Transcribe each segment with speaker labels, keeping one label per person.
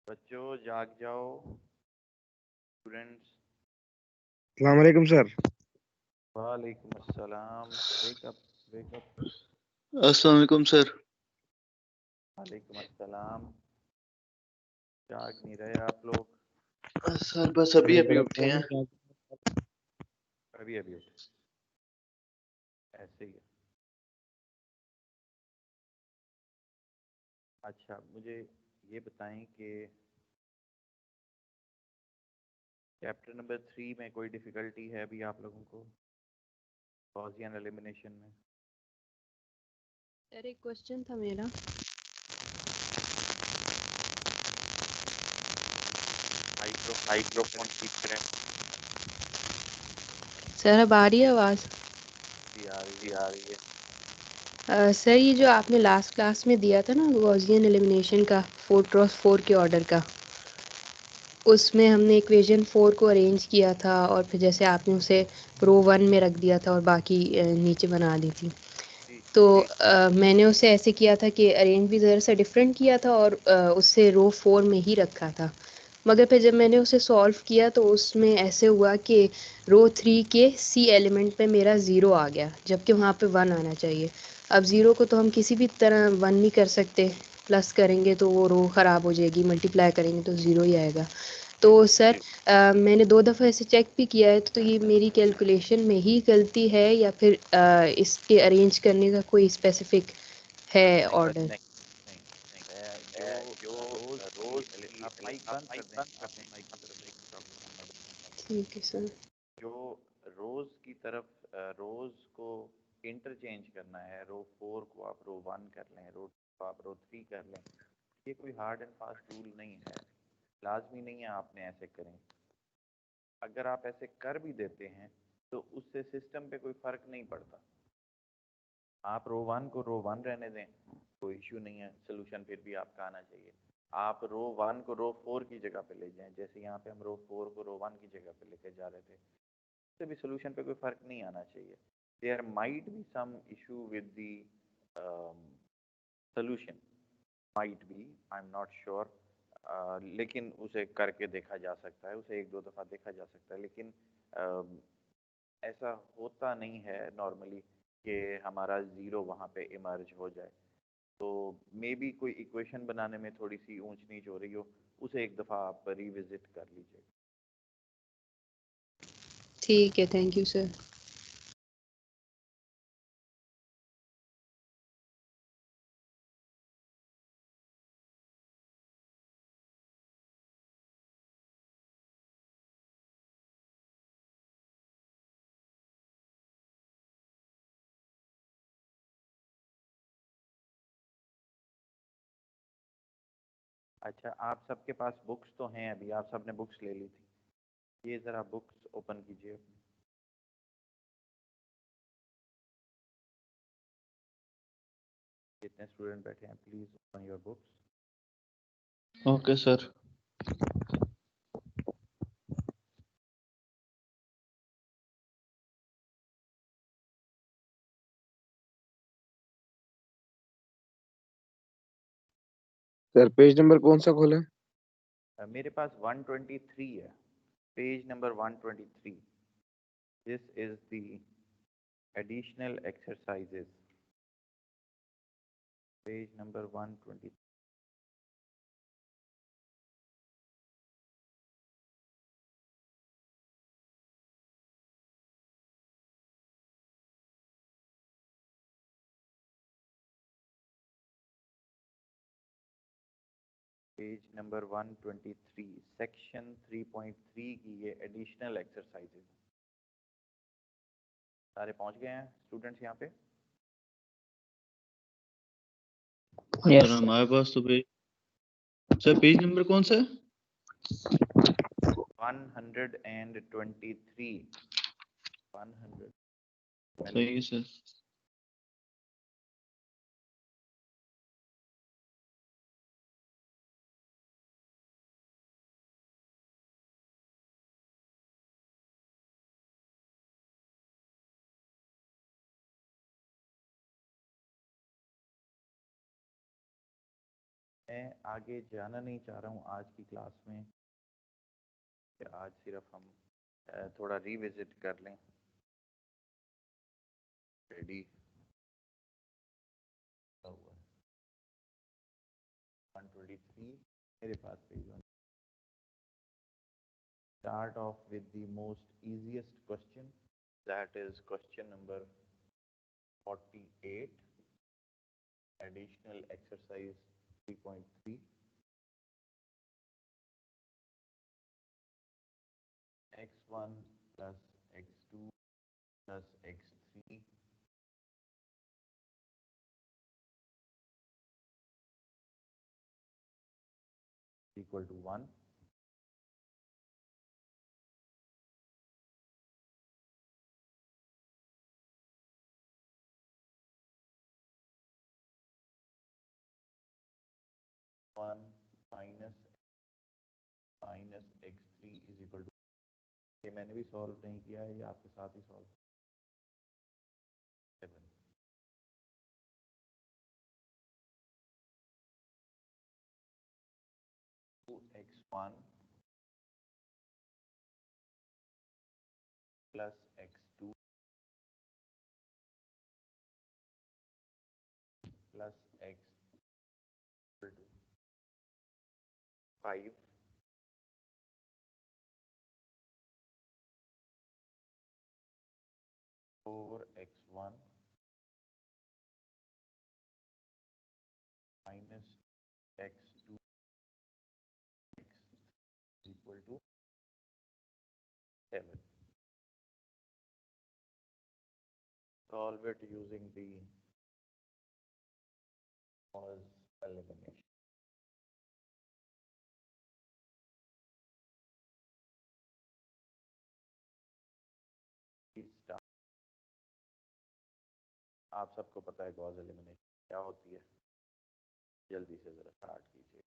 Speaker 1: बच्चों जाग जाओ। स्टूडेंट्स।
Speaker 2: अस्सलाम वालेकुम सर।
Speaker 1: वालेकुम अस्सलाम। Wake up wake up.
Speaker 3: अस्सलाम वालेकुम सर।
Speaker 1: वालेकुम अस्सलाम। जाग नहीं रहे आप लोग?
Speaker 3: सर बस अभी अभी उठे हैं।
Speaker 1: अभी अभी उठे? ऐसे ही है। अच्छा, मुझे ये बताएं कि चैप्टर नंबर 3 में कोई डिफ़िकल्टी है अभी आप लोगों को गॉसियन एलिमिनेशन में?
Speaker 4: सर एक क्वेश्चन था मेरा।
Speaker 1: माइक्रोफोन ठीक करें।
Speaker 4: सर अब आ रही है आवाज़?
Speaker 1: जी आ रही है।
Speaker 4: सर ये जो आपने लास्ट क्लास में दिया था ना गॉसियन एलिमिनेशन का 4x4 के ऑर्डर का, उसमें हमने इक्वेशन 4 को अरेंज किया था और फिर जैसे आपने उसे रो 1 में रख दिया था और बाकी नीचे बना दी थी। तो मैंने उसे ऐसे किया था कि अरेंज भी ज़रा सा डिफरेंट किया था और उससे रो 4 में ही रखा था। मगर फिर जब मैंने उसे सॉल्व किया तो उसमें ऐसे हुआ कि रो 3 के सी एलिमेंट पे मेरा 0 आ गया, जबकि वहाँ पे 1 आना चाहिए। अब 0 को तो हम किसी भी तरह 1 नहीं कर सकते, प्लस करेंगे तो वो रो ख़राब हो जाएगी, मल्टीप्लाई करेंगे तो 0 ही आएगा। तो सर मैंने 2 दफ़ा इसे चेक भी किया है, तो ये मेरी कैलकुलेशन में ही गलती है या फिर इसके अरेंज करने का कोई स्पेसिफिक है ऑर्डर?
Speaker 1: जो रोज की आप माइक बंद कर दें, आपने माइक की तरफ देखें।
Speaker 4: ठीक है सर।
Speaker 1: जो रोज की तरफ रोज को इंटरचेंज करना है, रो 4 को आप रो 1 कर लें, रो 2 को आप रो 3 कर लें, ये कोई हार्ड एंड फास्ट रूल नहीं है, लाजमी नहीं है आपने ऐसे करें। अगर आप ऐसे कर भी देते हैं तो उससे सिस्टम पे कोई फ़र्क नहीं पड़ता। आप रो 1 को रो 1 रहने दें, कोई इशू नहीं है, सोल्यूशन फिर भी आपका आना चाहिए। आप रो 1 को रो 4 की जगह पे ले जाएं, जैसे यहाँ पे हम रो 4 को रो 1 की जगह पे लेके जा रहे थे, उससे भी सोल्यूशन पे कोई फ़र्क नहीं आना चाहिए। There might be some issue with the solution, might be, I am not sure, लेकिन उसे करके देखा जा सकता है, उसे एक दो दफ़ा देखा जा सकता है, लेकिन ऐसा होता नहीं है नॉर्मली कि हमारा ज़ीरो वहाँ पे इमर्ज हो जाए। तो मे बी कोई इक्वेशन बनाने में थोड़ी सी ऊंच नीच हो रही हो, उसे एक दफ़ा आप रिविज़िट कर लीजिए।
Speaker 4: ठीक है, थैंक यू सर।
Speaker 1: अच्छा, आप सबके पास बुक्स तो हैं, अभी आप सब ने बुक्स ले ली थी, ये ज़रा बुक्स ओपन कीजिए अपनी। जितने स्टूडेंट बैठे हैं please open your books.
Speaker 3: Okay sir.
Speaker 2: Sir page number कौन सा खोले?
Speaker 1: मेरे पास 123 है, page number 123। This is the additional exercises, page number 123। Page number 123, section 3.3 की ये एडिशनल एक्सरसाइजेज। सारे पहुंच गए हैं स्टूडेंट्स यहाँ पे?
Speaker 3: सर हमारे पास तो पेज, सर पेज नंबर कौन सा है?
Speaker 1: 123। 100
Speaker 3: सही है सर।
Speaker 1: मैं आगे जाना नहीं चाह रहा हूँ आज की क्लास में, कि आज सिर्फ हम थोड़ा रिविजिट कर लें। रेडी हुआ 123 मेरे पास page 1। Start off with the most easiest question, that is question number 48, additional exercise 3.3. x1 plus x2 plus x3 equal to 1. One minus x3 is equal to, ये मैंने भी सॉल्व नहीं किया है, ये आपके साथ ही solve 7. 2x1 plus x2 plus x equal to 5. 4x1 minus x2 x equal to 7. Solve it using the Gauss elimination. Start. आप सबको पता है गॉस एलिमिनेशन क्या होती है, जल्दी से जरा स्टार्ट कीजिए।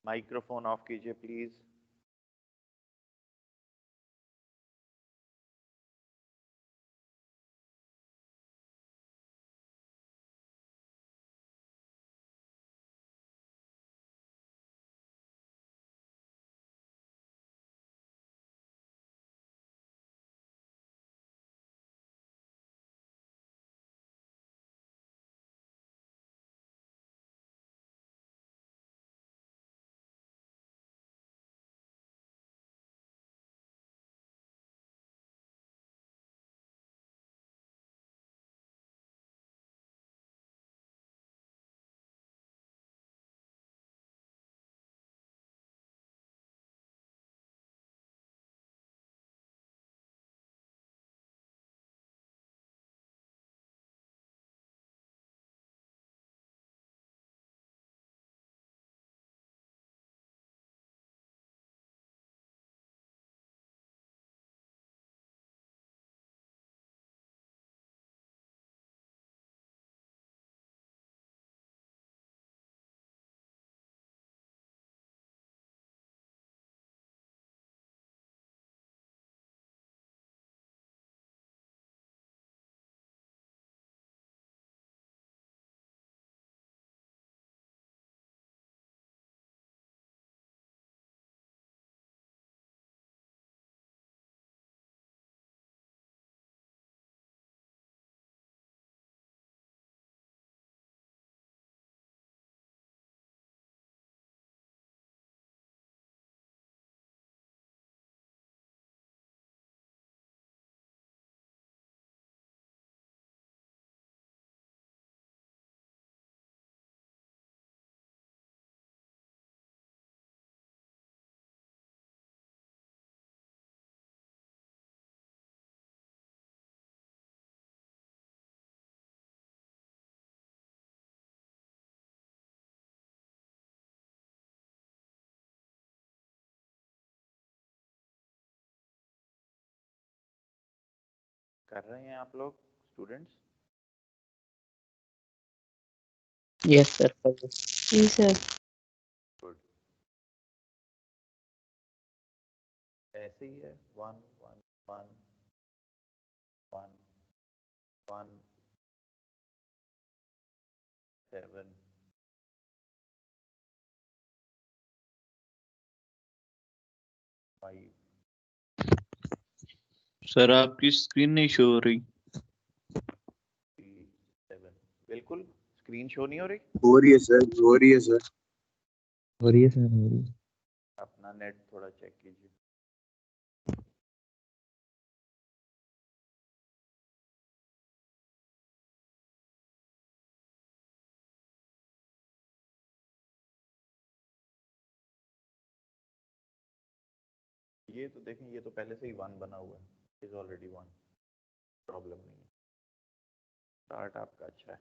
Speaker 1: माइक्रोफोन ऑफ कीजिए प्लीज। कर रहे हैं आप लोग स्टूडेंट्स?
Speaker 3: Yes sir.
Speaker 4: जी सर।
Speaker 1: गुड। ऐसे ही है 1 1 1 1 1 7 5
Speaker 3: सर आपकी स्क्रीन नहीं शो हो रही।
Speaker 1: 3 7। बिल्कुल स्क्रीन शो नहीं हो रही।
Speaker 2: हो रही है सर, हो रही है सर।
Speaker 3: हो रही है सर, हो रही है।
Speaker 1: अपना नेट थोड़ा चेक कीजिए। ये तो देखें, ये तो पहले से ही 1 बना हुआ है, इज ऑलरेडी 1, प्रॉब्लम नहीं है। स्टार्ट आपका अच्छा है।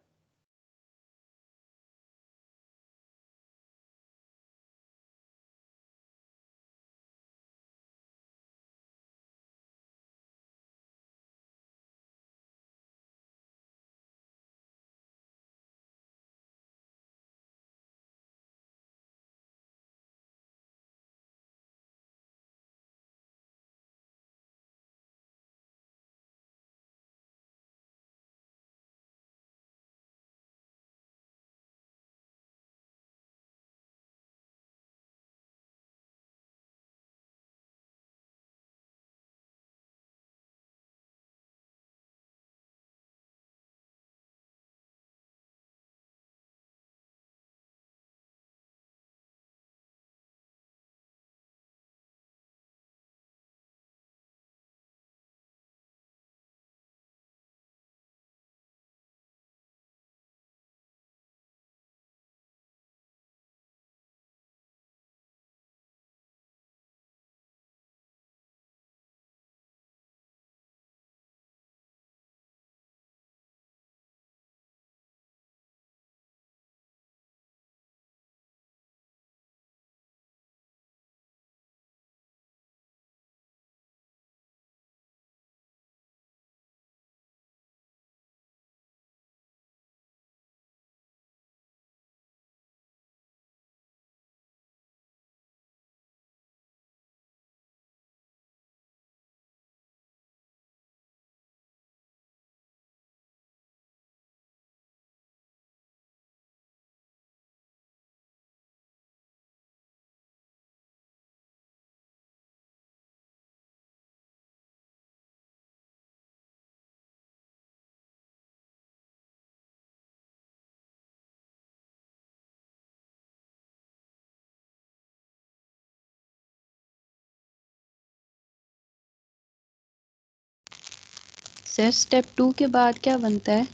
Speaker 4: सर स्टेप 2 के बाद क्या बनता है?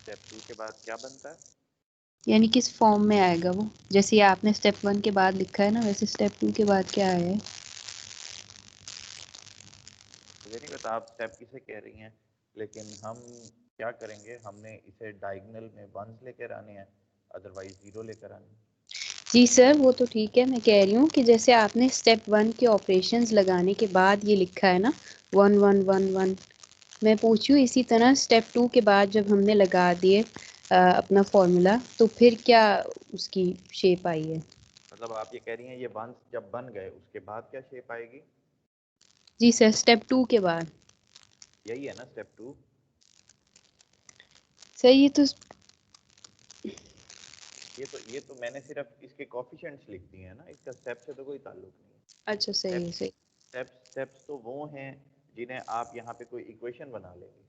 Speaker 1: स्टेप 2 के बाद क्या बनता है?
Speaker 4: यानी किस फॉर्म में आएगा वो? जैसे ये आपने स्टेप 1 के बाद लिखा है ना, वैसे स्टेप 2 के बाद क्या आया है?
Speaker 1: मुझे नहीं पता आप स्टेप किसे कह रही हैं, लेकिन हम क्या करेंगे, हमने इसे डायगोनल में 1s लेकर आने हैं, अदरवाइज 0 लेकर आने हैं।
Speaker 4: जी सर, वो तो ठीक है, मैं कह रही हूँ कि जैसे आपने स्टेप 1 के ऑपरेशंस लगाने के बाद ये लिखा है ना 1 1 1 1, मैं पूछूँ इसी तरह स्टेप 2 के बाद जब हमने लगा दिए अपना फॉर्मूला, तो फिर क्या उसकी शेप आई है?
Speaker 1: मतलब आप ये कह रही हैं ये 1s जब बन गए उसके बाद क्या शेप आएगी?
Speaker 4: जी सर, स्टेप 2 के बाद।
Speaker 1: यही है ना स्टेप 2?
Speaker 4: सर
Speaker 1: ये तो मैंने सिर्फ इसके कोफिशिएंट्स लिख दिए हैं ना, इसका स्टेप से तो कोई ताल्लुक नहीं है।
Speaker 4: अच्छा सही है, सही।
Speaker 1: स्टेप्स तो वो हैं जिन्हें आप यहाँ पे कोई इक्वेशन बना लेंगे।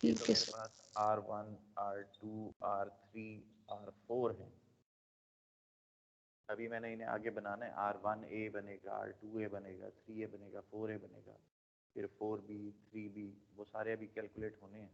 Speaker 1: ये
Speaker 4: ठीक
Speaker 1: तो
Speaker 4: है
Speaker 1: मेरे
Speaker 4: सर।
Speaker 1: पास R1 R2 R3 R4 है। अभी मैंने इन्हें आगे बनाना है, R1A बनेगा, R2A बनेगा, 3A बनेगा, 4A बनेगा, फिर 4B 3B, वो सारे अभी कैलकुलेट होने हैं।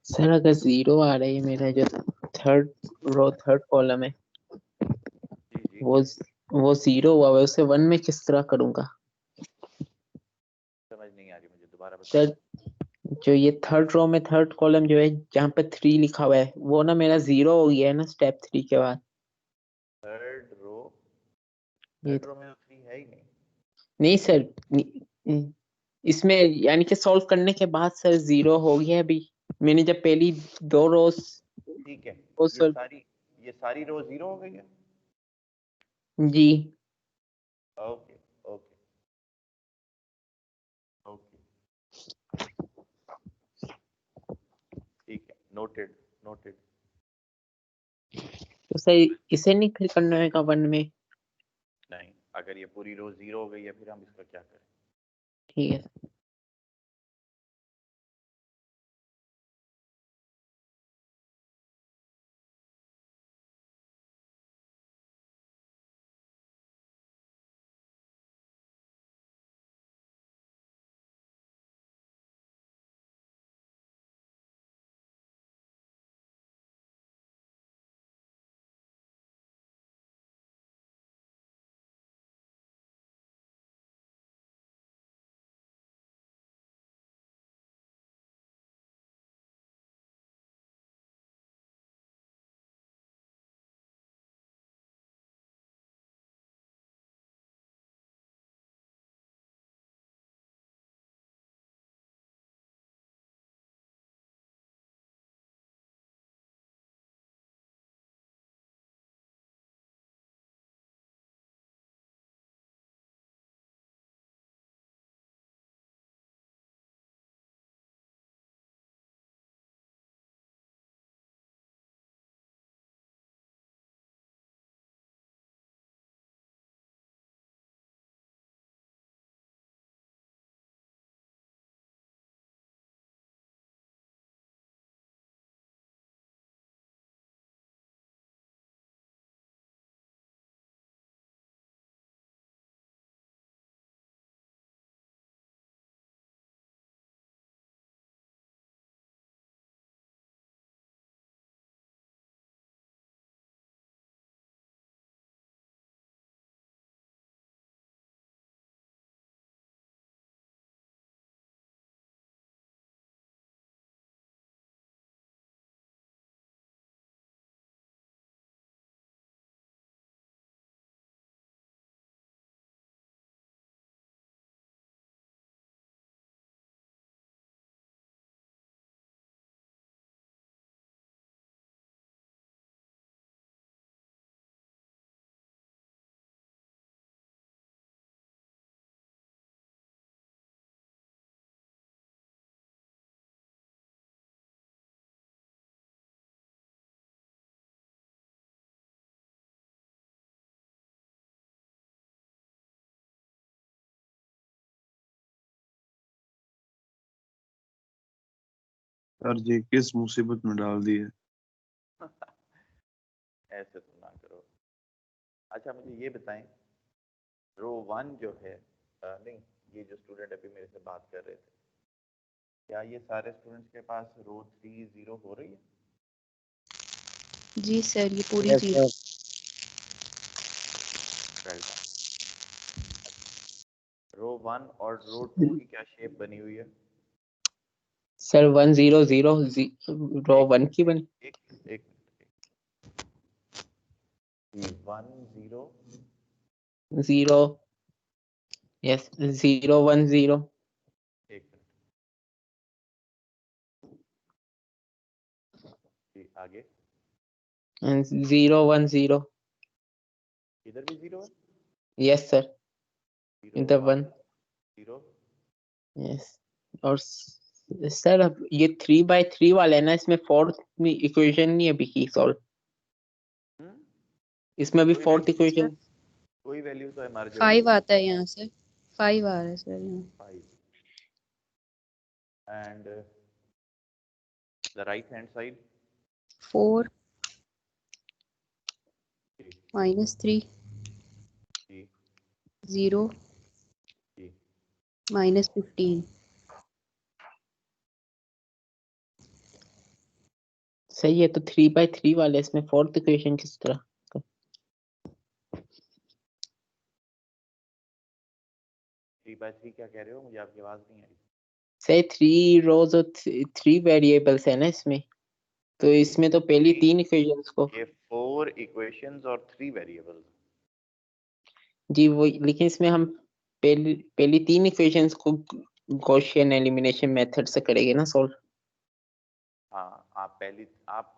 Speaker 5: सर अगर 0 आ रही है मेरा जो थर्ड कॉलम है,
Speaker 1: जी जी।
Speaker 5: वो 0 हुआ है, उसे 1 में किस तरह करूंगा?
Speaker 1: समझ नहीं आ रही मुझे, दोबारा बताओ।
Speaker 5: सर जो ये थर्ड रो में थर्ड कॉलम जो है जहाँ पे 3 लिखा हुआ है वो ना मेरा 0 हो गया है ना स्टेप 3 के बाद।
Speaker 1: थर्ड रो
Speaker 5: ये
Speaker 1: में तो 3 है ही नहीं।
Speaker 5: नहीं सर, इसमें यानी कि सॉल्व करने के बाद सर 0 हो गया अभी। मैंने जब पहली 2 रोज
Speaker 1: ठीक है,
Speaker 5: वो
Speaker 1: ये
Speaker 5: सर
Speaker 1: सारी रो 0 हो गई है।
Speaker 5: जी
Speaker 1: ओके ओके ओके, ठीक है, नोटेड नोटेड।
Speaker 5: तो सर इसे नहीं फिर करना है 1 में।
Speaker 1: नहीं, अगर ये पूरी रो 0 हो गई है फिर हम इसका क्या करें?
Speaker 5: ठीक है
Speaker 2: सर जी किस मुसीबत में डाल दिए।
Speaker 1: ऐसे तो ना करो। अच्छा मुझे ये बताएं, रो 1 जो है, नहीं, ये जो स्टूडेंट अभी मेरे से बात कर रहे थे, क्या ये सारे स्टूडेंट्स के पास रो 3 0 हो रही है?
Speaker 4: जी सर, ये पूरी
Speaker 5: yes
Speaker 4: 0।
Speaker 5: Sir.
Speaker 1: Well done. Row 1 और रो 2 की क्या शेप बनी हुई है?
Speaker 5: सर 1 0 0 रो
Speaker 1: एक
Speaker 5: 1 की बनी।
Speaker 1: एक एक 1 0
Speaker 5: 0 यस 0 1 0
Speaker 1: एक मिनट जी, आगे।
Speaker 5: and 0 1 0
Speaker 1: इधर भी 0 है?
Speaker 5: यस सर
Speaker 1: 0
Speaker 5: इधर 1
Speaker 1: 1 0।
Speaker 5: यस। और सर अब ये 3/3 वाला है ना, इसमें फोर्थ इक्वेशन नहीं अभी की सॉल्व। इसमें अभी
Speaker 1: कोई
Speaker 5: फोर्थ
Speaker 1: वैल्यू
Speaker 5: इक्वेशन
Speaker 1: कोई वैल्यू तो इमर्ज हो रही
Speaker 4: 5
Speaker 1: है।
Speaker 4: आता है यहाँ से, 5 आ रहा है सर यहाँ।
Speaker 1: 5 and the right hand side
Speaker 4: 4
Speaker 1: जी
Speaker 4: -3
Speaker 1: जी
Speaker 4: 0
Speaker 1: जी।
Speaker 4: -15।
Speaker 5: सही है। तो 3/3 वाले इसमें फोर्थ इक्वेशन किस तरह?
Speaker 1: 3/3 क्या कह रहे हो? मुझे आपकी आवाज नहीं आई।
Speaker 5: सर 3 रोज और 3 वेरिएबल्स है ना इसमें, तो इसमें तो पहली 3 इक्वेशंस को
Speaker 1: ये 4 इक्वेशंस और 3 वेरिएबल्स।
Speaker 5: जी वो, लेकिन इसमें हम पहली 3 इक्वेशंस को गॉसियन एलिमिनेशन मेथड से करेंगे ना सॉल्व।
Speaker 1: हाँ, आप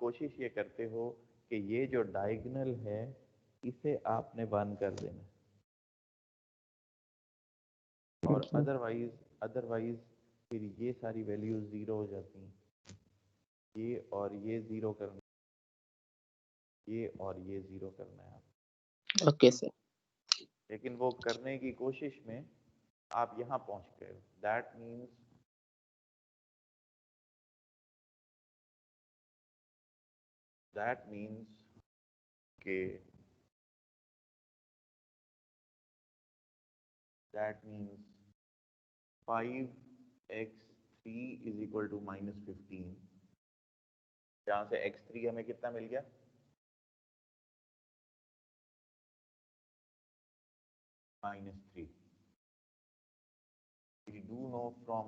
Speaker 1: कोशिश ये करते हो कि ये जो डायगोनल है इसे आपने 1 कर देना, और अदरवाइज फिर ये सारी वैल्यूज 0 हो जाती हैं। ये और ये 0 करना, ये और ये 0 करना है आप।
Speaker 5: Okay sir.
Speaker 1: लेकिन वो करने की कोशिश में आप यहाँ पहुँच गए हो। दैट मीन्स के that means 5x3 is equal to -15, जहाँ से x3 हमें कितना मिल गया? -3। We do know from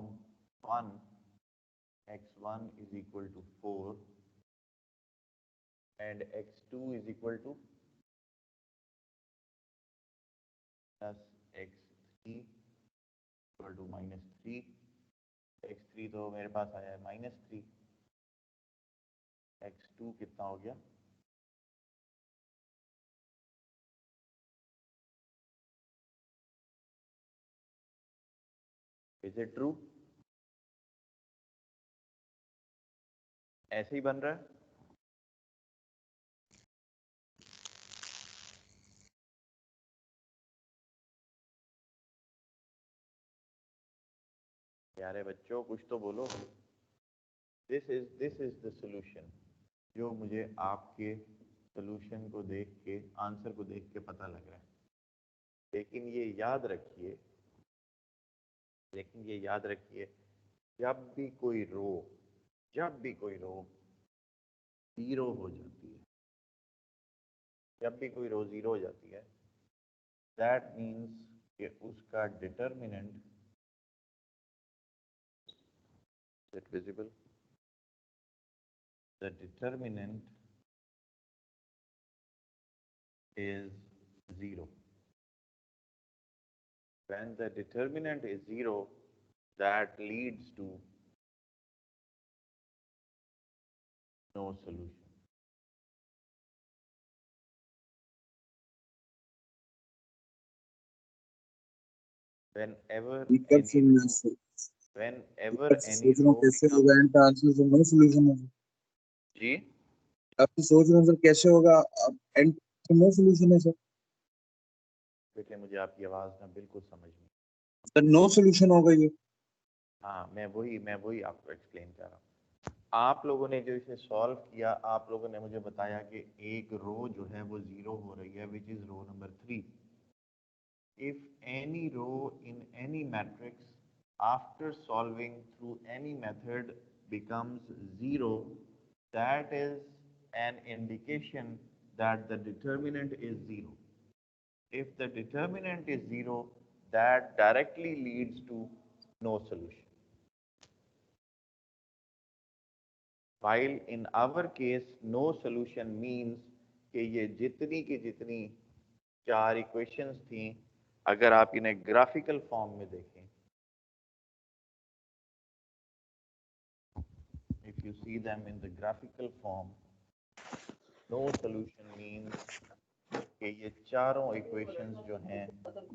Speaker 1: 1 x1 is equal to 4 and x2 is equal to plus x3 equal to -3। x3 तो मेरे पास आया है -3, x2 कितना हो गया? Is it true? ऐसे ही बन रहा है? प्यारे बच्चों कुछ तो बोलो। दिस इज द सॉल्यूशन, जो मुझे आपके सॉल्यूशन को देख के, आंसर को देख के पता लग रहा है। लेकिन ये याद रखिए, जब भी कोई रो 0 हो जाती है, दैट मीन्स कि उसका determinant visible, the determinant is 0. When the determinant is 0, that leads to no solution. Whenever any row becomes, जी
Speaker 2: आपकी सोच रहे हैं सर कैसे होगा? एंड नो सॉल्यूशन है सर।
Speaker 1: बेटे मुझे आपकी आवाज ना बिल्कुल समझ नहीं।
Speaker 2: सर नो सॉल्यूशन होगा ये।
Speaker 1: हाँ मैं वही आपको एक्सप्लेन कर रहा हूँ। आप लोगों ने जो इसे सॉल्व किया, आप लोगों ने मुझे बताया कि एक रो जो है वो 0 हो रही है, which is row number 3। If any row in any matrix after solving through any method becomes 0, that is an indication that the determinant is 0. If the determinant is 0, that directly leads to no solution. While in our case, no solution means कि ये जितनी की जितनी 4 equations थी, अगर आप इन्हें graphical form में देखें, if you see them in the graphical form, no solution means कि ये चारों इक्वेशंस जो हैं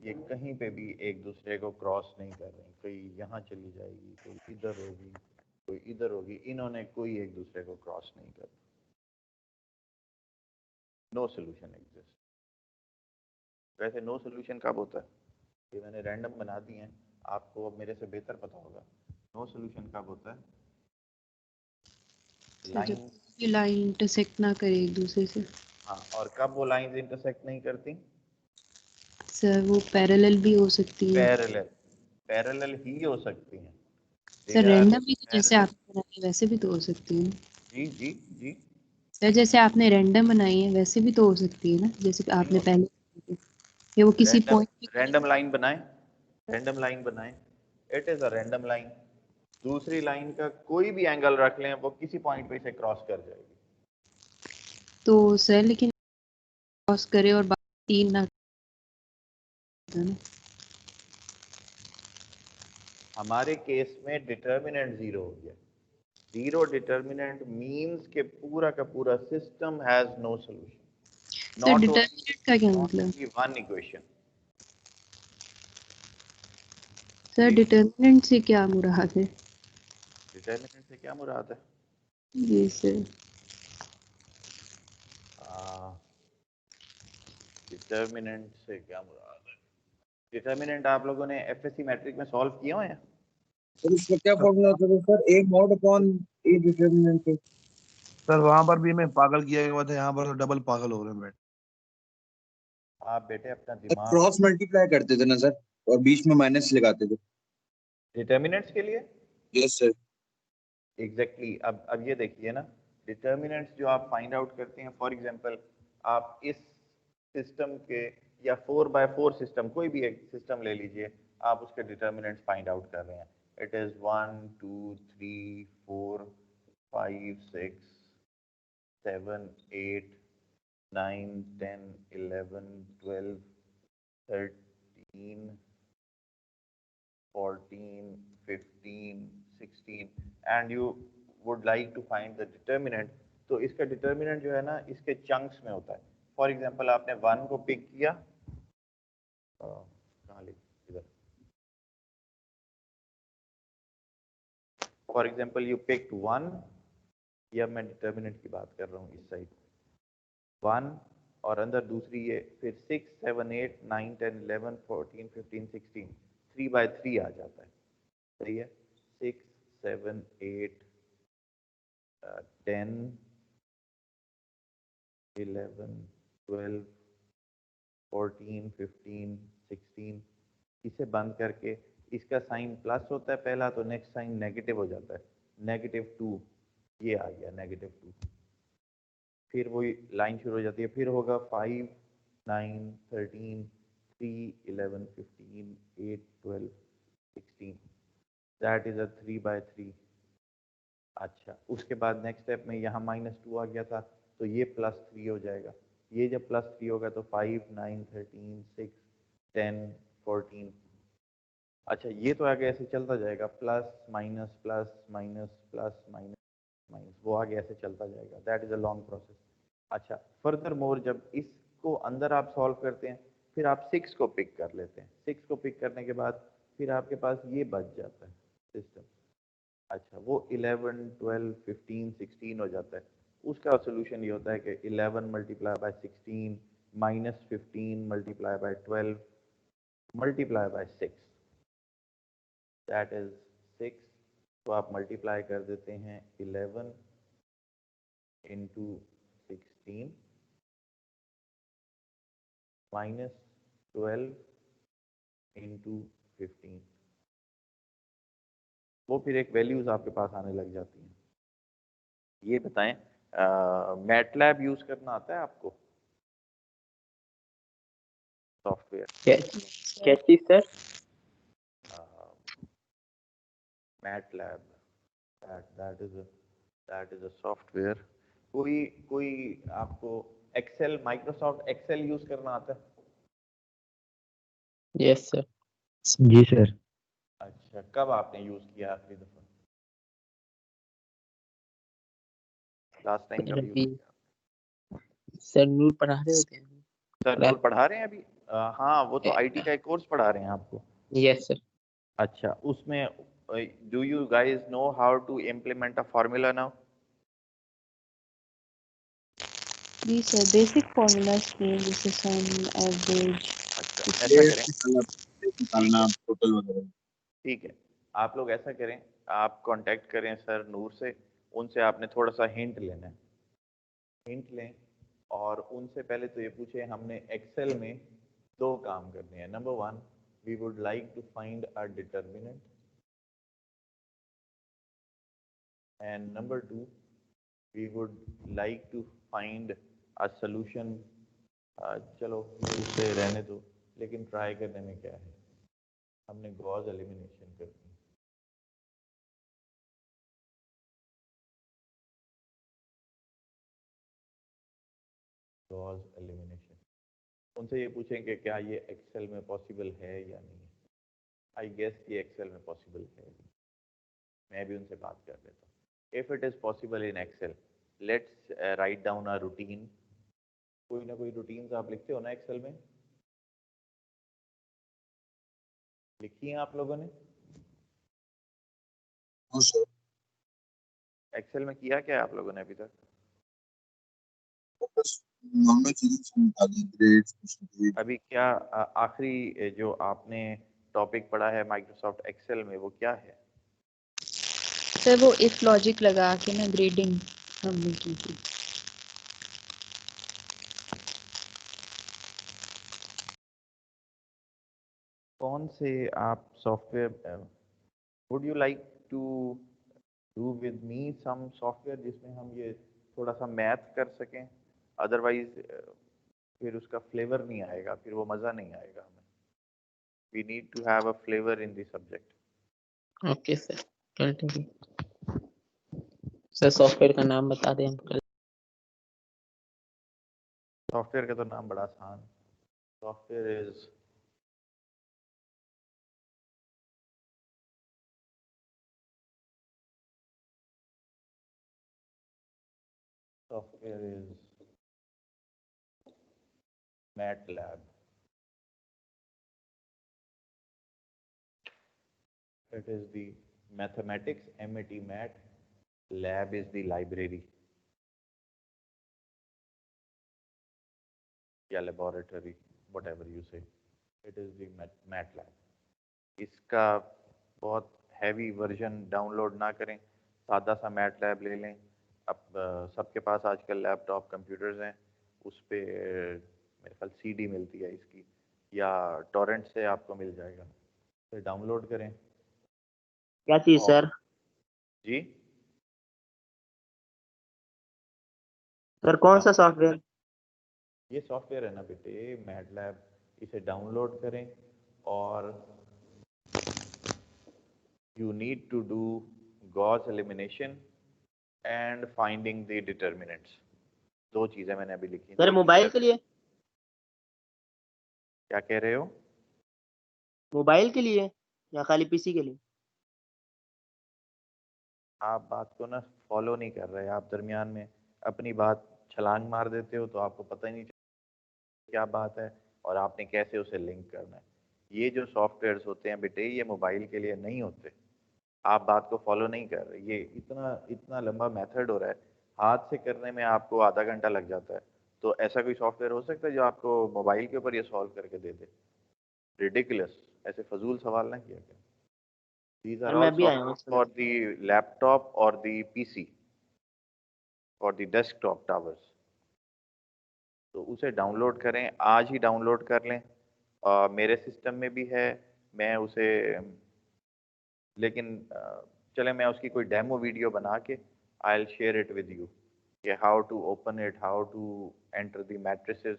Speaker 1: ये कहीं पे भी एक दूसरे को क्रॉस नहीं कर रही। कोई यहाँ चली जाएगी, कोई इधर होगी, कोई इधर होगी, इन्होंने कोई एक दूसरे को क्रॉस नहीं कर। No solution exist. वैसे नो सॉल्यूशन कब होता है? ये मैंने रैंडम बना दिए हैं, आपको अब मेरे से बेहतर पता होगा। नो सॉल्यूशन कब होता है?
Speaker 4: लाइन इंटरसेक्ट ना करे एक दूसरे से।
Speaker 1: हाँ, और कब वो लाइंस इंटरसेक्ट नहीं करती?
Speaker 4: सर वो पैरेलल भी हो सकती है।
Speaker 1: पैरेलल ही हो सकती हैं
Speaker 4: सर रैंडम भी तो जैसे आपने बनाई है वैसे भी तो हो सकती है।
Speaker 1: जी जी जी
Speaker 4: सर जैसे आपने रैंडम बनाई है वैसे भी तो हो सकती है ना, जैसे आपने पहले, ये वो किसी पॉइंट
Speaker 1: रैंडम लाइन बनाए। रैंडम लाइन बनाएं, it is a random line. दूसरी लाइन का कोई भी एंगल रख लें, वो किसी पॉइंट पे इसे क्रॉस कर जाएगी।
Speaker 4: तो सर लेकिन क्रॉस करे और बाकी 3 ना ना।
Speaker 1: हमारे केस में डिटर्मिनेंट 0 हो गया। 0 डिटर्मिनेंट मीन्स के पूरा का पूरा system has no solution,
Speaker 4: sir
Speaker 1: not
Speaker 4: determinant का क्या मतलब?
Speaker 1: Only one equation.
Speaker 4: Sir determinant से क्या मुराद है?
Speaker 1: डिटर्मिनेंट से क्या मुराद है?
Speaker 4: जी सर।
Speaker 1: डिटर्मिनेंट से क्या मुराद है? डिटर्मिनेंट आप लोगों ने एफएससी मैट्रिक में सॉल्व किए हुए हैं?
Speaker 2: सर इसका क्या फॉर्मूला होता है sir? A mod upon A determinant.
Speaker 6: Sir वहां पर भी मैं पागल किया हुआ था, यहाँ पर तो डबल पागल हो रहे हैं बेटे।
Speaker 1: आप बेटे अपना दिमाग
Speaker 2: क्रॉस मल्टीप्लाई करते थे ना सर, और बीच में माइनस लगाते थे।
Speaker 1: डिटर्मिनेंट्स के लिए
Speaker 2: यस सर।
Speaker 1: एग्जैक्टली अब ये देखिए ना, डिटर्मिनेंट्स जो आप फाइंड आउट करते हैं, फॉर एग्जांपल आप इस सिस्टम के या 4x4 सिस्टम, कोई भी एक सिस्टम ले लीजिए, आप उसके डिटर्मिनेंट्स फाइंड आउट कर रहे हैं। It is 1 2 3 4 5 6 7 8 9 10 11 12 13 14 15 16 and you would like to find the determinant। तो इसका डिटर्मिनेंट जो है ना, इसके चंक्स में होता है। फॉर एग्जांपल आपने 1 को पिक किया, कहाँ लिखा इधर, फॉर एग्जांपल यू पिक्ड 1, या मैं डिटर्मिनेंट की बात कर रहा हूँ इस साइड 1, और अंदर दूसरी ये, फिर 6 7 8 9 10 11 14 15 16, 3/3 आ जाता है। सही है, 6 7 8 10 11 12 14 15 16, इसे बंद करके इसका साइन प्लस होता है पहला, तो नेक्स्ट साइन नेगेटिव हो जाता है, -2, ये आ गया -2। फिर वही लाइन शुरू हो जाती है, फिर होगा 5 9 13 3 11 15 8 12 16, दैट इज अ 3/3। अच्छा, उसके बाद नेक्स्ट स्टेप में यहाँ -2 आ गया था, तो ये +3 हो जाएगा। ये जब +3 होगा तो 5 9 13 6 10 14। अच्छा, ये तो आगे ऐसे चलता जाएगा, plus minus plus minus plus minus minus, वो आगे ऐसे चलता जाएगा। That is a long process. अच्छा, फर्दर मोर जब इसको अंदर आप सॉल्व करते हैं, फिर आप 6 को पिक कर लेते हैं। 6 को पिक करने के बाद फिर आपके पास ये बच जाता है सिस्टम। अच्छा, वो 11 12 15 16 हो जाता है। उसका सोल्यूशन ये होता है कि 11 multiply by 16 -15 multiply by 12 multiply by 6, that is 6। तो आप मल्टीप्लाई कर देते हैं 11 इंटू 16 -12 इंटू 15, वो फिर एक वैल्यूज आपके पास आने लग जाती हैं। ये बताएं, मैटलैब यूज करना आता है आपको? सॉफ्टवेयर
Speaker 5: क्या चीज sir?
Speaker 1: MATLAB, that is a software. कोई आपको एक्सेल, माइक्रोसॉफ्ट एक्सेल यूज करना आता है?
Speaker 5: Yes sir.
Speaker 3: जी सर।
Speaker 1: अच्छा, कब आपने यूज किया आखिरी दफा? लास्ट टाइम कब यूज किया?
Speaker 5: सर नूर पढ़ा रहे होते हैं।
Speaker 1: सर नूर पढ़ा रहे हैं अभी? हाँ, वो तो आईटी का एक कोर्स पढ़ा रहे हैं आपको।
Speaker 5: Yes sir.
Speaker 1: अच्छा, उसमें do you guys know how to implement a formula now?
Speaker 4: जी सर, बेसिक फॉर्मूलाज के जैसे सम, एवरेज।
Speaker 1: अच्छा, ऐसा करें,
Speaker 2: निकालना टोटल वगैरह।
Speaker 1: ठीक है, आप लोग ऐसा करें, आप कांटेक्ट करें सर नूर से, उनसे आपने थोड़ा सा हिंट लेना है। हिंट लें और उनसे पहले तो ये पूछे, हमने एक्सेल में 2 काम करने हैं। Number 1, we would like to find a determinant, and number 2, we would like to find a solution. चलो ये उसे रहने दो, लेकिन ट्राई करने में क्या है। हमने गॉस एलिमिनेशन करनी है। गॉस एलिमिनेशन, उनसे ये पूछें कि क्या ये एक्सेल में पॉसिबल है या नहीं। आई गेस ये एक्सेल में पॉसिबल है, मैं भी उनसे बात कर लेता हूँ। If it is possible in Excel, let's write down a routine. कोई ना कोई रूटीन्स आप लिखते हो ना एक्सेल में, लिखी हैं आप लोगों ने?
Speaker 2: हाँ सर।
Speaker 1: एक्सेल में किया क्या है आप लोगों ने अभी तक?
Speaker 2: बस नॉर्मल चीजें समझा दी, ग्रेड्स,
Speaker 1: अभी क्या आखिरी जो आपने टॉपिक पढ़ा है माइक्रोसॉफ्ट एक्सेल में, वो क्या है?
Speaker 4: सर वो इफ लॉजिक लगा के ना ग्रेडिंग हमने की थी।
Speaker 1: कौन से आप software would you like to do with me some software जिसमें हम ये थोड़ा सा मैथ कर सकें? अदरवाइज फिर उसका फ्लेवर नहीं आएगा, फिर वो मज़ा नहीं आएगा हमें। We need to have a flavour in this subject.
Speaker 5: Okay sir, continue. Sir software का नाम बता दें हम कल।
Speaker 1: सॉफ्टवेयर का तो नाम बड़ा आसान, software is MATLAB. It is the mathematics, MAT, MAT. Lab is the library या laboratory, whatever you say. It is the MATLAB. इसका बहुत हैवी वर्जन डाउनलोड ना करें, सादा सा MATLAB ले लें। अब सबके पास आजकल लैपटॉप कंप्यूटर्स हैं, उस पे मेरे ख्याल CD मिलती है इसकी, या टॉरेंट से आपको मिल जाएगा, फिर डाउनलोड करें।
Speaker 7: क्या चीज सर?
Speaker 1: जी
Speaker 7: सर कौन सा सॉफ्टवेयर?
Speaker 1: ये सॉफ्टवेयर है ना बेटे, मैटलैब, इसे डाउनलोड करें और you need to do Gauss elimination and finding the determinants. दो चीज़ें मैंने अभी लिखी,
Speaker 7: सर
Speaker 1: दो
Speaker 7: मोबाइल
Speaker 1: चीज़ें।
Speaker 7: के लिए?
Speaker 1: क्या कह रहे हो?
Speaker 7: मोबाइल के लिए या खाली पीसी के लिए?
Speaker 1: आप बात को ना फॉलो नहीं कर रहे, आप दरमियान में अपनी बात छलांग मार देते हो, तो आपको पता ही नहीं चलता क्या बात है और आपने कैसे उसे लिंक करना है। ये जो सॉफ्टवेयर्स होते हैं बेटे, ये मोबाइल के लिए नहीं होते। आप बात को फॉलो नहीं कर रहे, ये इतना इतना लंबा मेथड हो रहा है, हाथ से करने में आपको आधा घंटा लग जाता है। तो ऐसा कोई सॉफ्टवेयर हो सकता है जो आपको मोबाइल के ऊपर ये सॉल्व करके दे दे? रिडिकुलस, ऐसे फजूल सवाल ना किया करें। दीज आर
Speaker 7: सर मैं
Speaker 1: ऑल
Speaker 7: अभी आया हूँ
Speaker 1: software
Speaker 7: sir.
Speaker 1: For the laptop और the PC, for the desktop towers. तो उसे डाउनलोड करें, आज ही डाउनलोड कर लें। मेरे सिस्टम में भी है, मैं उसे, लेकिन चले मैं उसकी कोई डेमो वीडियो बना के I will share it with you कि how to open it, how to enter the matrices,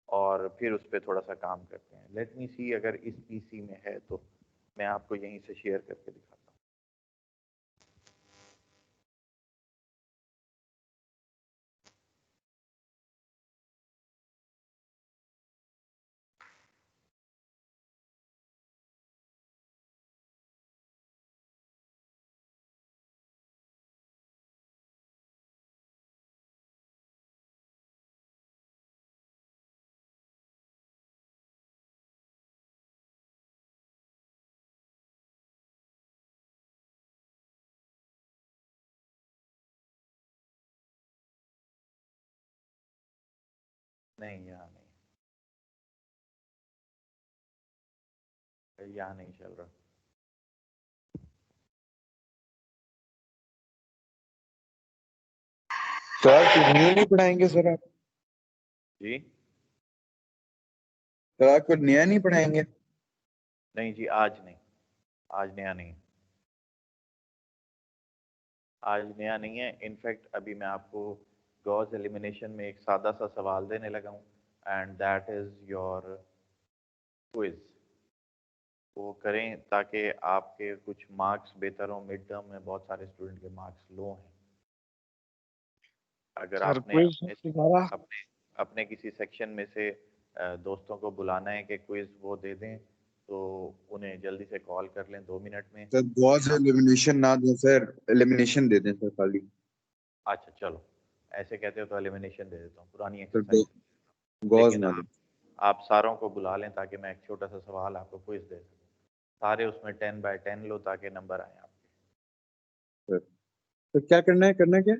Speaker 1: और फिर उस पर थोड़ा सा काम करते हैं। लेट मी सी, अगर इस PC में है तो मैं आपको यहीं से शेयर करके दिखाता हूँ। नहीं, यहाँ नहीं चल रहा।
Speaker 2: सर कुछ न्यू नहीं पढ़ाएंगे सर आप?
Speaker 1: जी
Speaker 2: सर आप कुछ नया नहीं पढ़ाएंगे?
Speaker 1: नहीं जी, आज नहीं, आज नया नहीं, आज नया नहीं है। इनफैक्ट अभी मैं आपको गॉस एलिमिनेशन में एक सादा सा सवाल देने लगा हूँ, and that is your quiz. वो करें ताकि आपके कुछ मार्क्स बेहतर हों। मिड टर्म में बहुत सारे स्टूडेंट के मार्क्स लो हैं। अगर
Speaker 6: सर
Speaker 1: आपने
Speaker 6: क्विज
Speaker 1: अपने
Speaker 6: हमारा
Speaker 1: अपने अपने किसी सेक्शन में से दोस्तों को बुलाना है कि क्विज वो दे दें, तो उन्हें जल्दी से कॉल कर लें 2 मिनट में।
Speaker 2: सर गॉस एलिमिनेशन ना दें सर, एलिमिनेशन दे दें सर खाली।
Speaker 1: अच्छा चलो, ऐसे कहते हो तो एलिमिनेशन दे देता हूँ, पुरानी
Speaker 2: सर
Speaker 1: एक्सरसाइज।
Speaker 2: गॉस
Speaker 1: लेकिन
Speaker 2: ना दें
Speaker 1: आप सारों को बुला लें ताकि मैं एक छोटा सा सवाल आपको क्विज दे सकूँ। सारे उसमें 10 बाय 10 लो ताकि नंबर आए आपके।
Speaker 2: सर। तो क्या करना है क्या?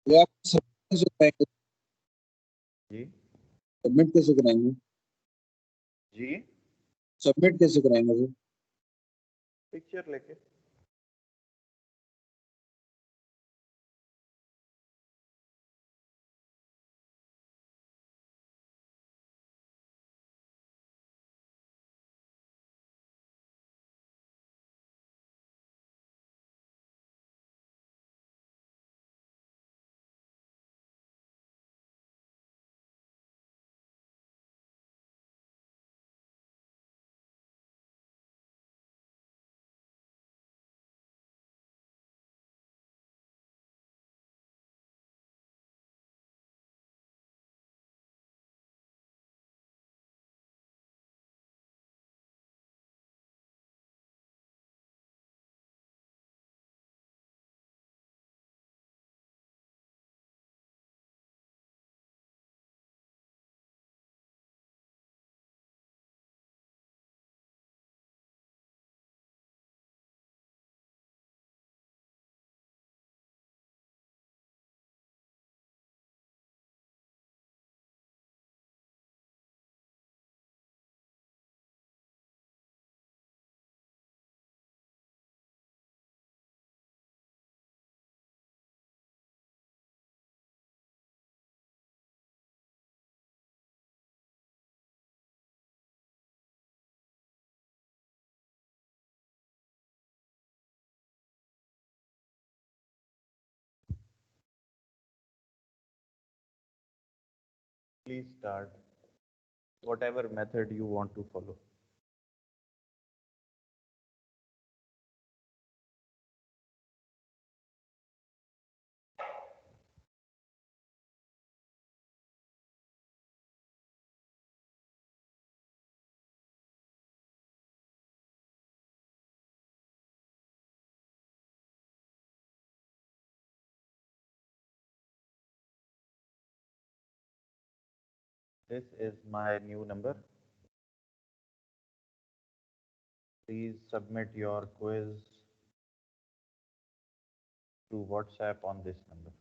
Speaker 2: ये आप
Speaker 1: जी
Speaker 2: सबमिट कैसे कराएंगे?
Speaker 1: जी,
Speaker 2: सबमिट कैसे कराएंगे सर?
Speaker 1: पिक्चर लेके। Please start whatever method you want to follow. This is my new number. Please submit your quiz to WhatsApp on this number.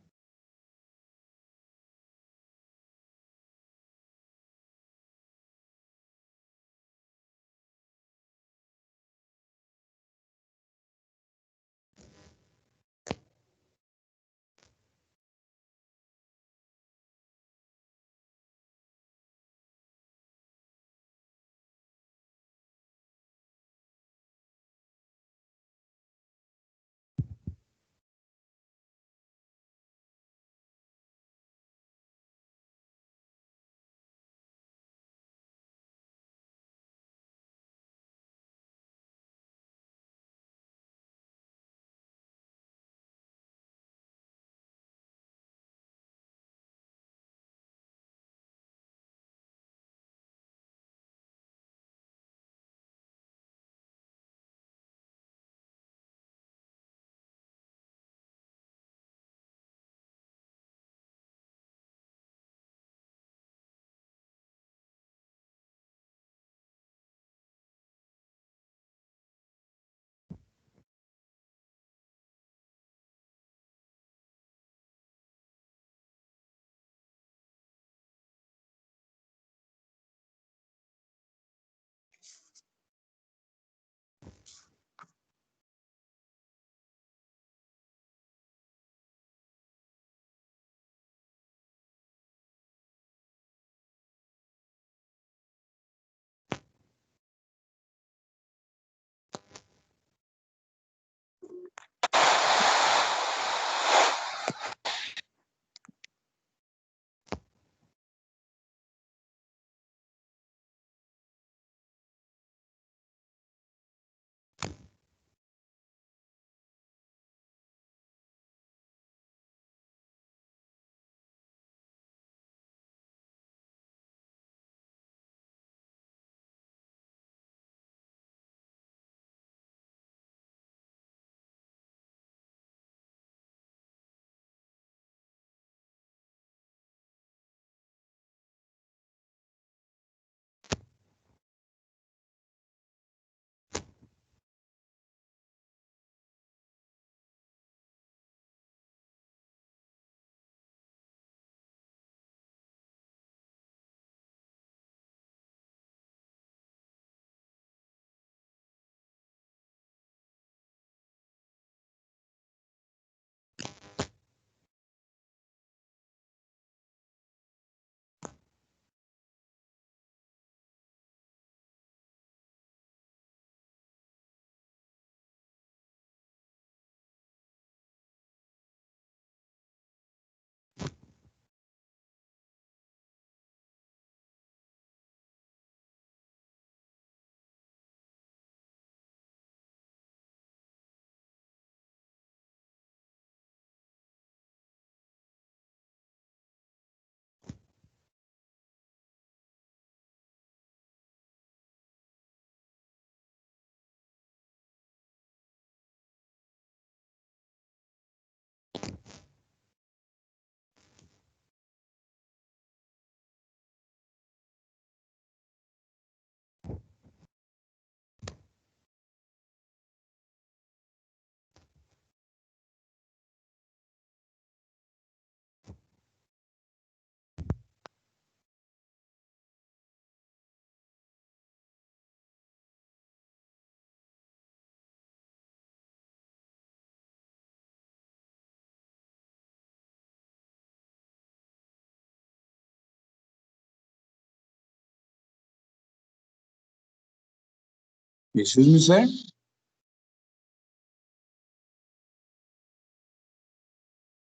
Speaker 2: Excuse me, sir.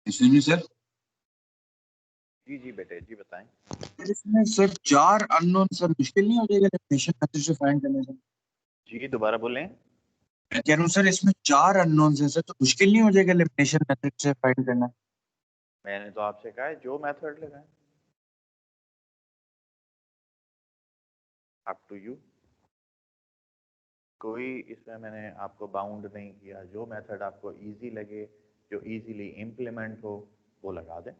Speaker 2: Excuse me, sir.
Speaker 1: जी जी बेटे जी बताएं।
Speaker 2: इसमें sir 4 unknown sir मुश्किल नहीं हो जाएगा elimination method से find करने में?
Speaker 1: जी दोबारा बोलें।
Speaker 2: मैं कह रहा हूँ सर इसमें 4 अननोन्स हैं सर, तो मुश्किल नहीं हो जाएगा एलिमिनेशन मेथड से फाइंड करना?
Speaker 1: मैंने तो आपसे कहा है जो मेथड लगाएं, अप टू यू। कोई इसमें मैंने आपको बाउंड नहीं किया, जो मेथड आपको इजी लगे, जो इजीली इम्प्लीमेंट हो, वो लगा दें।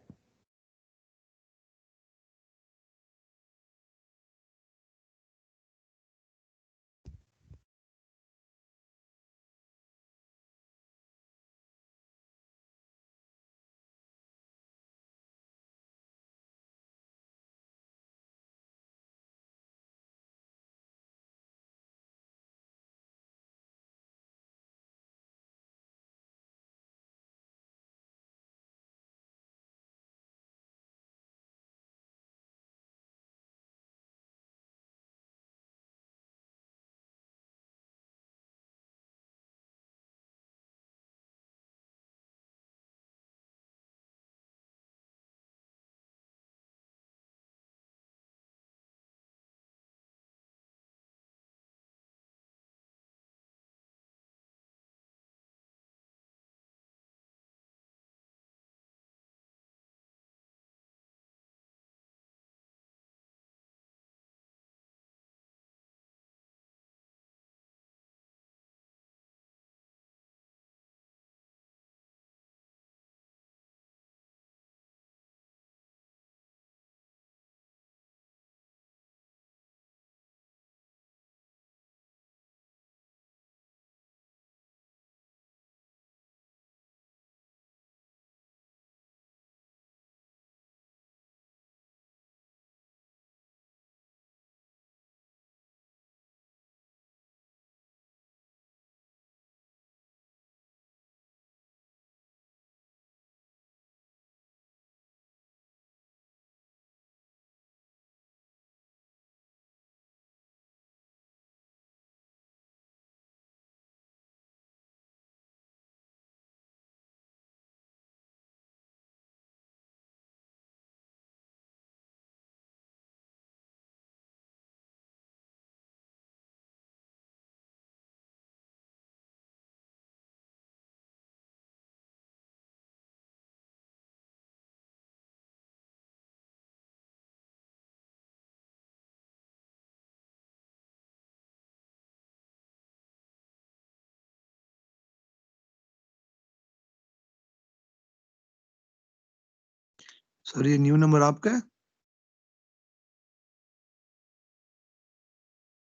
Speaker 6: सर ये न्यू नंबर आपका है?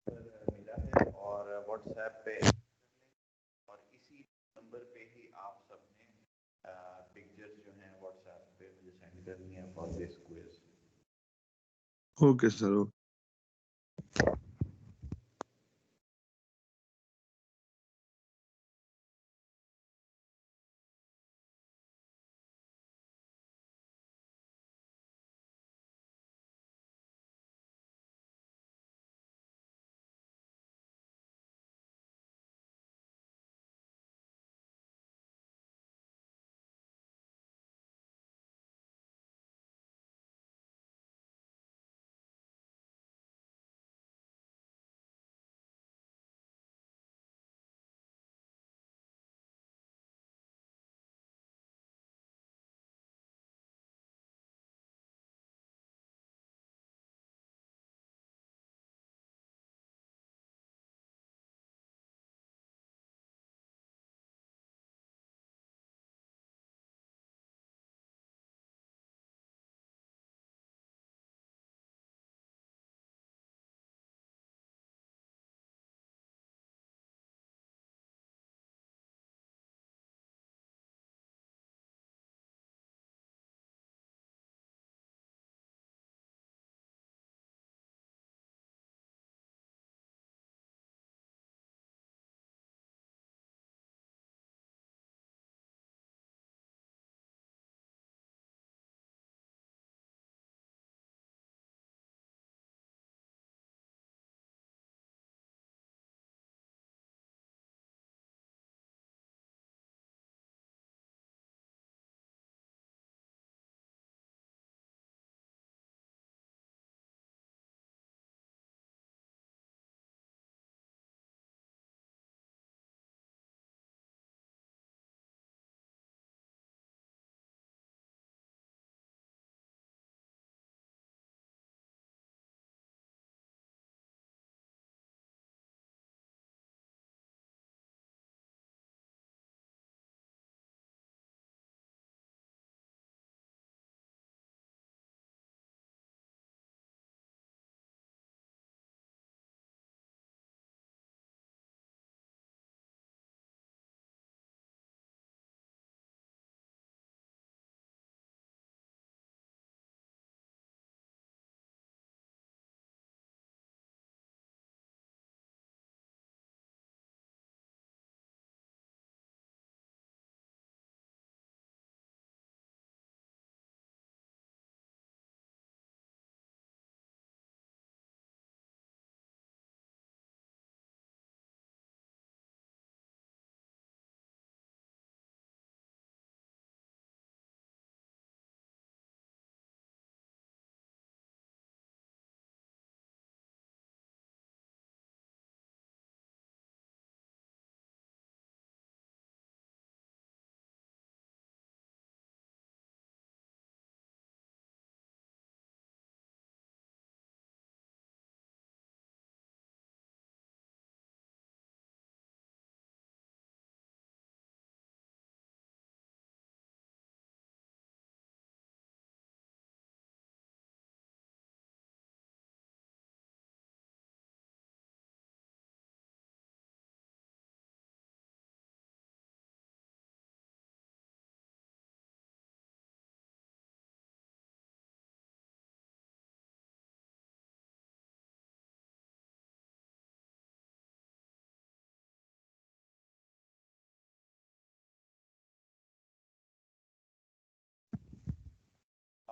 Speaker 1: मिला है और व्हाट्सएप पे, और इसी नंबर पे ही आप सबने पिक्चर्स जो हैं व्हाट्सएप पे मुझे सेंड करनी है for this quiz.
Speaker 6: Okay sir.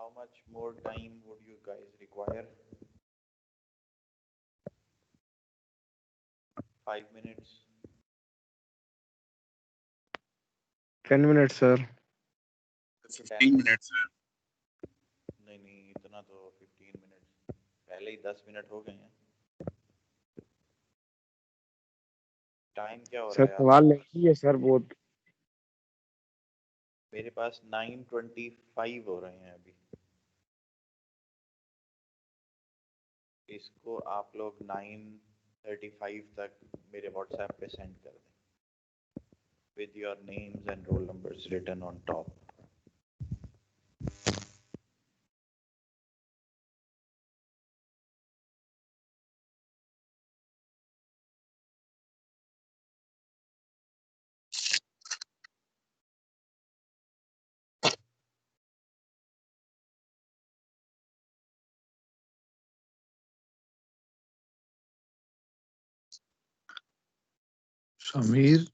Speaker 1: how much more time would you guys require? 5 minutes?
Speaker 8: 10 minutes sir.
Speaker 2: 15 minutes है।
Speaker 1: नहीं नहीं, इतना तो 15 मिनट, पहले ही 10 मिनट हो गए हैं। टाइम क्या हो
Speaker 8: सर
Speaker 1: रहा है
Speaker 8: सवाल
Speaker 1: आपके पास?
Speaker 8: नहीं है सर बहुत।
Speaker 1: मेरे पास 9:25 हो रहे हैं अभी। इसको आप लोग 9:35 तक मेरे व्हाट्सएप पे सेंड कर दें with your names and roll numbers written on top.
Speaker 6: Sameer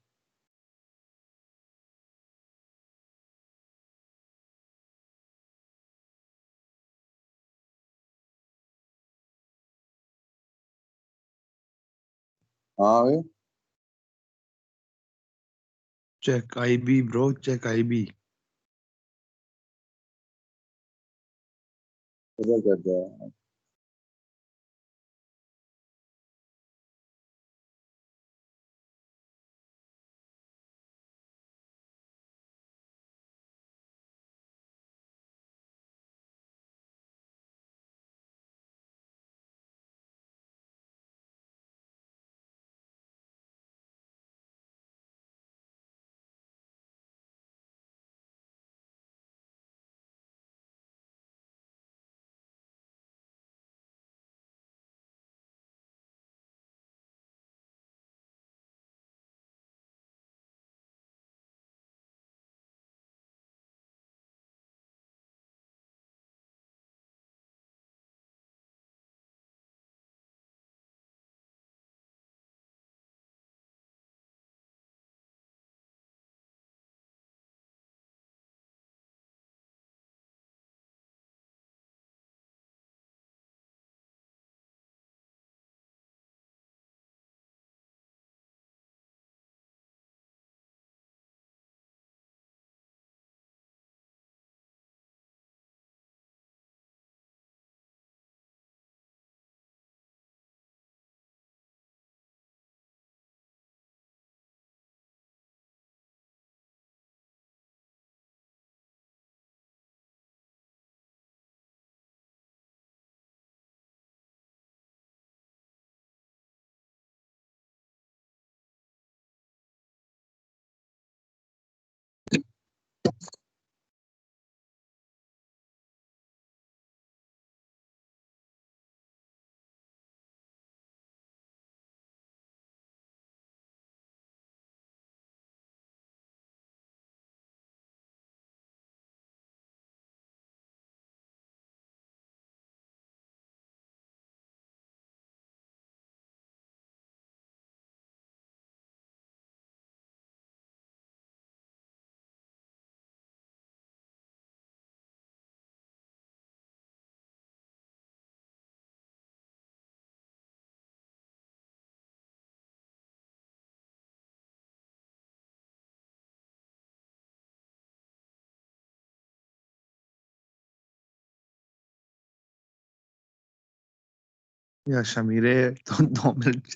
Speaker 2: हाँ भाई
Speaker 6: check IB bro, check IB.
Speaker 2: इधर कर दो।
Speaker 6: या शमीरे तो 2 मिनट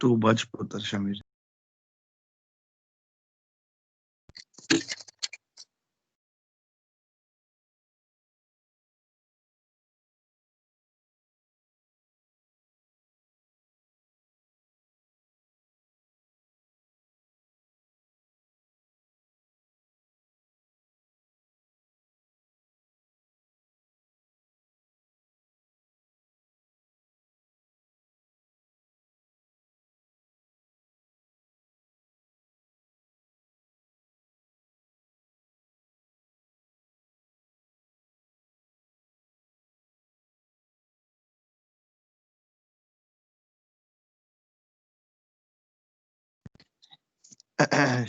Speaker 6: तू बच पुत्र शमीर।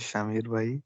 Speaker 6: शमीर भाई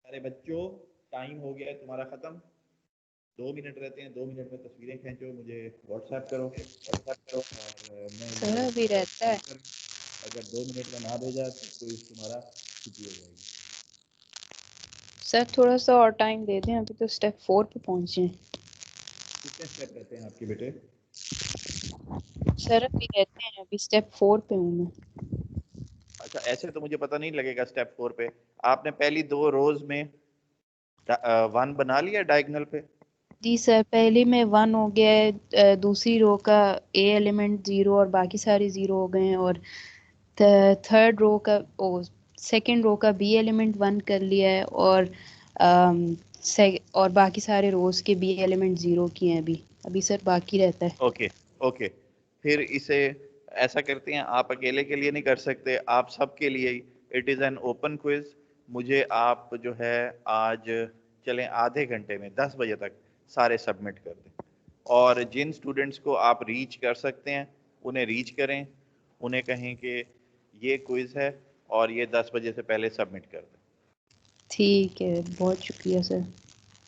Speaker 1: अरे बच्चों, टाइम हो गया है तुम्हारा खत्म। 2 मिनट रहते हैं, 2 मिनट में तस्वीरें खींचो, मुझे व्हाट्सएप करो और मैं
Speaker 4: सर
Speaker 1: ये
Speaker 4: अभी रहता है।
Speaker 1: अगर 2 मिनट में ना भेजा तो कोई तुम्हारा छुट्टी हो जाएगी।
Speaker 4: सर थोड़ा सा और टाइम दे दें, अभी तो स्टेप 4 पे पहुंचे हैं।
Speaker 1: कितने स्टेप रहते हैं आपके बेटे?
Speaker 4: सर अभी रहते हैं, अभी स्टेप 4 पे हूँ मैं।
Speaker 1: अच्छा, ऐसे तो मुझे पता नहीं लगेगा स्टेप 4 पे। आपने पहली 2 रोज में 1 बना लिया डायगोनल पे?
Speaker 4: जी सर, पहले में 1 हो गया है, दूसरी रो का ए एलिमेंट 0 और बाकी सारे 0 हो गए हैं, और थर्ड रो का सेकंड रो का बी एलिमेंट 1 कर लिया है, और बाकी सारे रोज के बी एलिमेंट 0 किए हैं अभी सर बाकी रहता है।
Speaker 1: ओके ओके, फिर इसे ऐसा करते हैं, आप अकेले के लिए नहीं कर सकते, आप सबके लिए। It is an open quiz. मुझे आप जो है आज चलें आधे घंटे में 10 बजे तक सारे सबमिट कर दें, और जिन स्टूडेंट्स को आप रीच कर सकते हैं उन्हें रीच करें, उन्हें कहें कि ये क्विज है और ये 10 बजे से पहले सबमिट कर दें।
Speaker 4: ठीक है, बहुत शुक्रिया सर।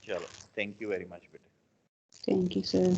Speaker 1: चलो, थैंक यू वेरी मच बेटे।
Speaker 4: Thank you sir.